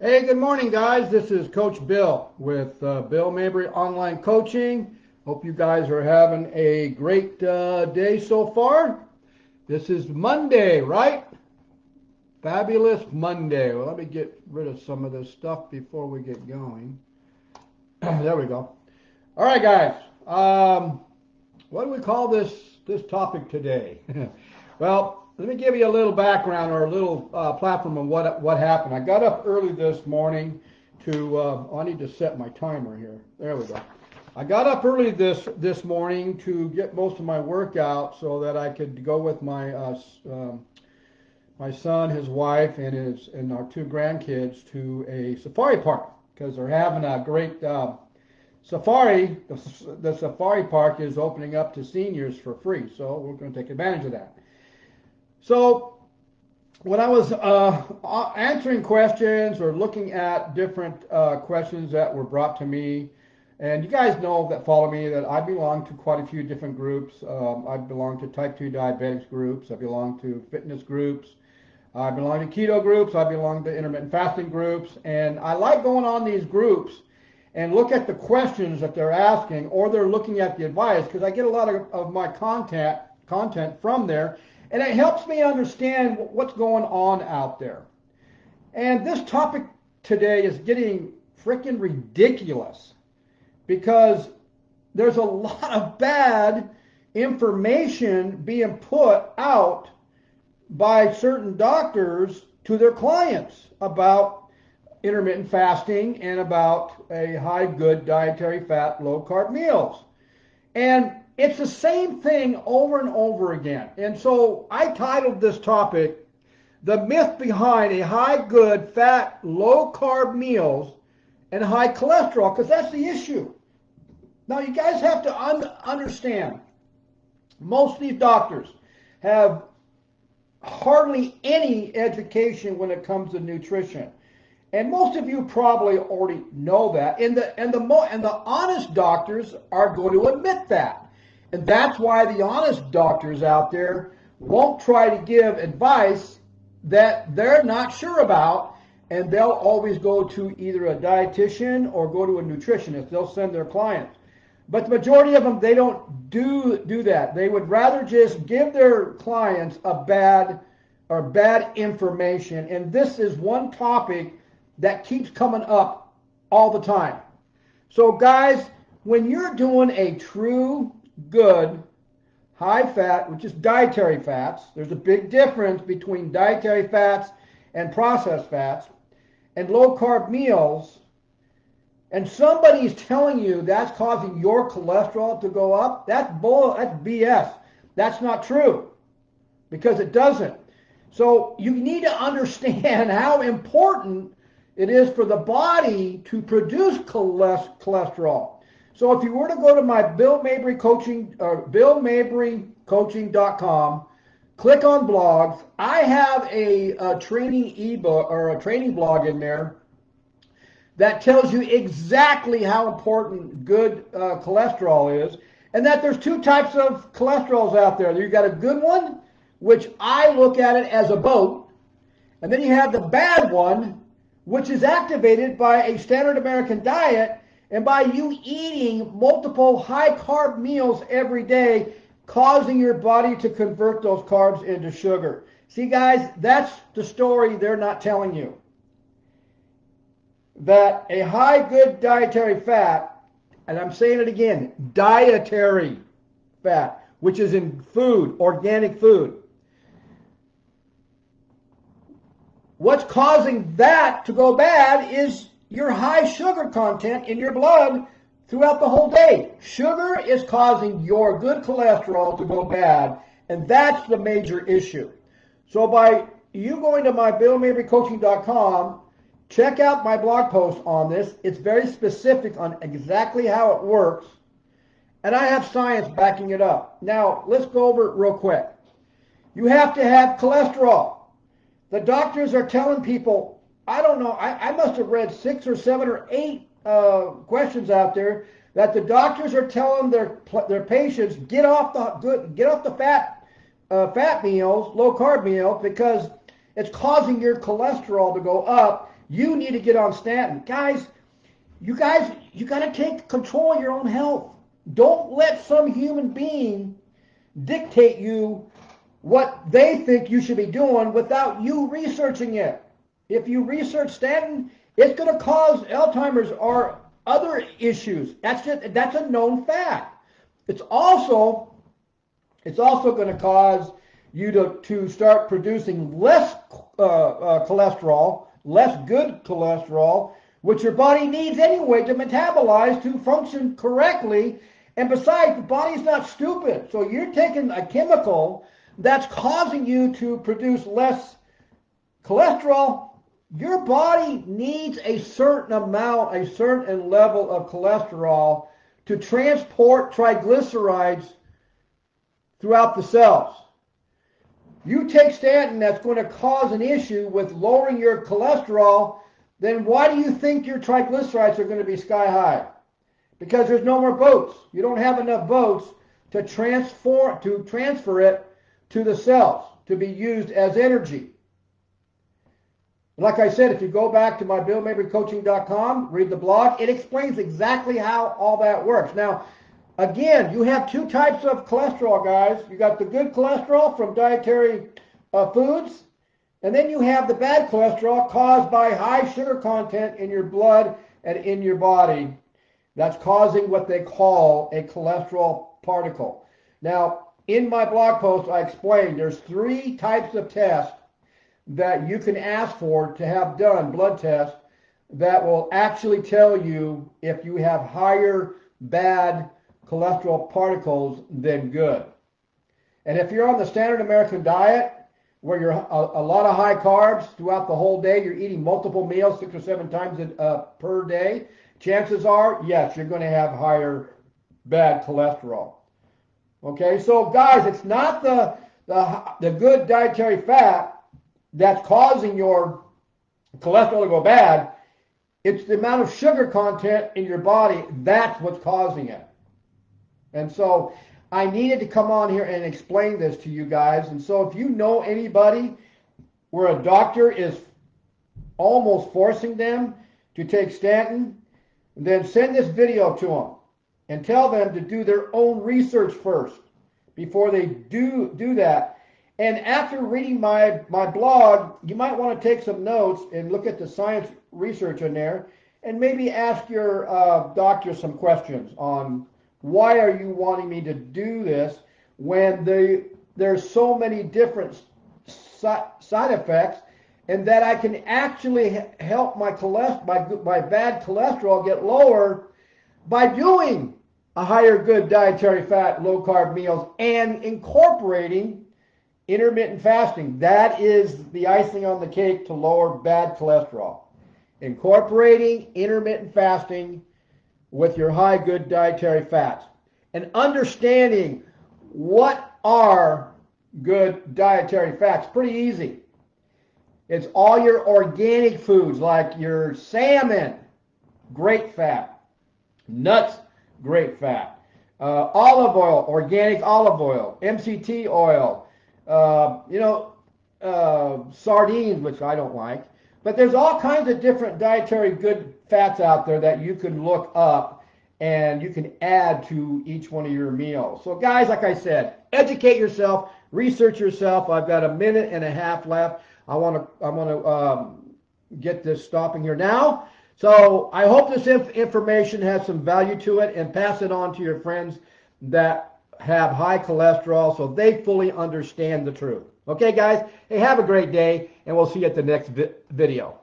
Hey, good morning, guys. This is Coach Bill with Bill Mabry Online Coaching. Hope you guys are having a great day so far. This is Monday, right? Fabulous Monday. Well, let me get rid of some of this stuff before we get going. There we go. All right, guys. What do we call this topic today? Well, let me give you a little background or a little platform on what happened. I got up early this morning to. I need to set my timer here. There we go. I got up early this morning to get most of my work out so that I could go with my son, his wife, and our two grandkids to a safari park because they're having a great safari. The safari park is opening up to seniors for free, so we're going to take advantage of that. So when I was answering questions or looking at different questions that were brought to me, and you guys know that follow me that I belong to quite a few different groups. I belong to type 2 diabetics groups. I belong to fitness groups. I belong to keto groups. I belong to intermittent fasting groups. And I like going on these groups and look at the questions that they're asking, or they're looking at the advice, because I get a lot of my content from there. And it helps me understand what's going on out there. And this topic today is getting freaking ridiculous because there's a lot of bad information being put out by certain doctors to their clients about intermittent fasting and about a high good dietary fat, low carb meals. And it's the same thing over and over again. And so I titled this topic, The Myth Behind a High Good Fat, Low Carb Meals and High Cholesterol, because that's the issue. Now you guys have to understand, most of these doctors have hardly any education when it comes to nutrition. And most of you probably already know that. And the honest doctors are going to admit that. And that's why the honest doctors out there won't try to give advice that they're not sure about, and they'll always go to either a dietitian or go to a nutritionist. They'll send their clients. But the majority of them, they don't do that. They would rather just give their clients a bad information. And this is one topic that keeps coming up all the time. So guys, when you're doing a true good high fat, which is dietary fats, there's a big difference between dietary fats and processed fats, and low carb meals, and somebody's telling you that's causing your cholesterol to go up, that's BS. That's not true, because it doesn't. So you need to understand how important it is for the body to produce cholesterol. So if you were to go to my Bill Mabry Coaching, or BillMabryCoaching.com, click on blogs, I have a training ebook or a training blog in there that tells you exactly how important good cholesterol is, and that there's two types of cholesterols out there. You've got a good one, which I look at it as a boat, and then you have the bad one, which is activated by a standard American diet and by you eating multiple high carb meals every day, causing your body to convert those carbs into sugar. See guys, that's the story they're not telling you. That a high good dietary fat, and I'm saying it again, dietary fat, which is in food, organic food. What's causing that to go bad is your high sugar content in your blood throughout the whole day. Sugar is causing your good cholesterol to go bad, and that's the major issue. So by you going to my BillMabryCoaching.com, check out my blog post on this. It's very specific on exactly how it works, and I have science backing it up. Now, let's go over it real quick. You have to have cholesterol. The doctors are telling people, I don't know, I must have read 6 or 7 or 8 questions out there that the doctors are telling their patients, get off the fat meals, low carb meals, because it's causing your cholesterol to go up, You need to get on statin. Guys, you got to take control of your own health. Don't let some human being dictate you what they think you should be doing without you researching it. If you research statin, it's going to cause Alzheimer's or other issues. That's a known fact. It's also going to cause you to start producing less cholesterol, less good cholesterol, which your body needs anyway to metabolize to function correctly. And besides, the body's not stupid. So you're taking a chemical that's causing you to produce less cholesterol. Your body needs a certain amount, a certain level of cholesterol to transport triglycerides throughout the cells. You take statin that's going to cause an issue with lowering your cholesterol, then why do you think your triglycerides are going to be sky high? Because there's no more boats. You don't have enough boats to transfer it to the cells to be used as energy. Like I said, if you go back to my BillMabryCoaching.com, read the blog, it explains exactly how all that works. Now, again, you have two types of cholesterol, guys. You got the good cholesterol from dietary foods, and then you have the bad cholesterol caused by high sugar content in your blood and in your body. That's causing what they call a cholesterol particle. Now, in my blog post, I explained there's 3 types of tests that you can ask for to have done, blood tests, that will actually tell you if you have higher bad cholesterol particles than good. And if you're on the standard American diet, where you're a lot of high carbs throughout the whole day, you're eating multiple meals 6 or 7 times per day, chances are, yes, you're going to have higher bad cholesterol. Okay, so guys, it's not the good dietary fat that's causing your cholesterol to go bad. It's the amount of sugar content in your body that's what's causing it. And so I needed to come on here and explain this to you guys. And so if you know anybody where a doctor is almost forcing them to take statin, then send this video to them and tell them to do their own research first before they do that. And after reading my blog, you might want to take some notes and look at the science research in there and maybe ask your doctor some questions on why are you wanting me to do this when there's so many different side effects, and that I can actually help my bad cholesterol get lower by doing a higher good dietary fat, low carb meals and incorporating intermittent fasting. That is the icing on the cake to lower bad cholesterol. Incorporating intermittent fasting with your high good dietary fats and understanding what are good dietary fats. Pretty easy. It's all your organic foods like your salmon, great fat, nuts, great fat, olive oil, organic olive oil, MCT oil, sardines, which I don't like. But there's all kinds of different dietary good fats out there that you can look up and you can add to each one of your meals. So guys, like I said, educate yourself, research yourself. I've got 1.5 minutes left. I want to get this stopping here now. So I hope this information has some value to it, and pass it on to your friends that have high cholesterol so they fully understand the truth. Okay, guys? Hey, have a great day, and we'll see you at the next video.